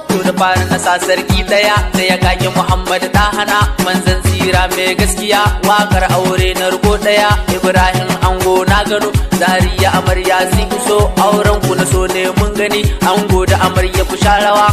to da fara na sa sarki daya da ya kage Muhammad ta hana manzan tsira mai gaskiya wakar aure na riko daya Ibrahim ango na gano Zariya amarya sun iso auren ku na so ne mun gani ango da amarya ku sharawa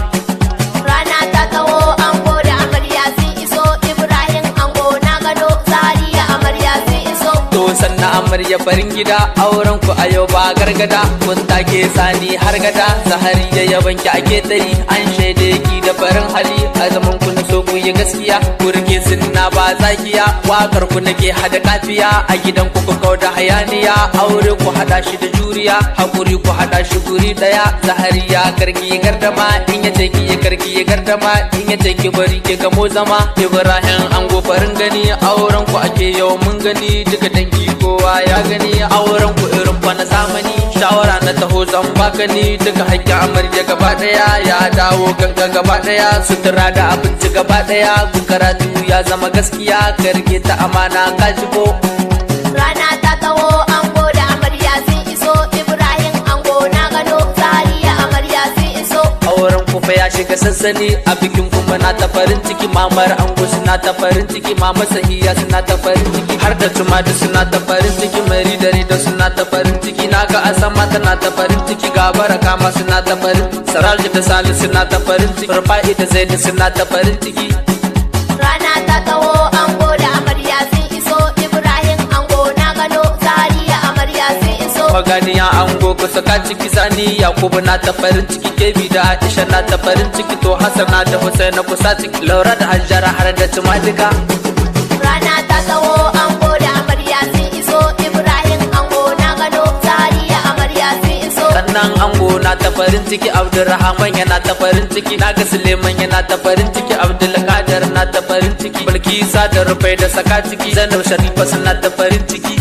rana ta taho ango da amarya sun iso Ibrahim ango na gano Zariya amarya sun iso to sannan amarya farin gida auren ku a yau ba gargada kun take sani har gada Zahariya yabanki ake dari an shaide ki da farin hali a zaman ku na so ku yi gaskiya ku rike sunna ba zakiya wakar ku nake hada kafiya a gidan ku kauda hayaniya aure ku hada shi da juriya hakuri ku hada shi guri daya Zahariya karki gardama in yace ki ya karki ya gardama in yace ki bari ki gamo zama Ibrahim ango farin gani auren ku ake yau mun gani duka dangi kowa ya gani auren ku irin fa na zamani shawara na taho zan baka ni duka hakkin amarya gaba daya ya dawo ganga gaba daya sutura da abinci gaba daya ku karatu ya zama gaskiya karke ta amana ka shigo rana ta taho ango da amarya sun iso Ibrahim ango na gano Zariya amarya sun iso auren ku fa ya shiga sassani a bikin kuma na ta farin ciki mamar ango suna ta farin ciki mama sahiya suna ta farin ciki har da tumadu suna ta farin ciki mari da rida suna ta farin ciki naga asama tana ta farin ciki ga baraka ma suna ta farin saralji da sali suna ta farin ciki farfa'i da zaidi suna ta farin ciki rana ta taho ango da amarya sun iso Ibrahim ango na gano Zariya amarya sun iso maganiya ango ku saka ciki sani yakubu na ta farin ciki kebi da aisha na ta farin ciki to hasana da husaina kusa ciki laura da hajjara har da tumadika rana ta taho ango da amarya sun iso Ibrahim ango na gano Zariya amarya sun iso sannan ango na ta farin ciki Abdulrahman yana ta farin ciki naga Suleiman yana ta farin ciki Abdulkadir na ta farin ciki Bilkisa da Rufai da saka ciki Zainab Sharifa suna ta farin ciki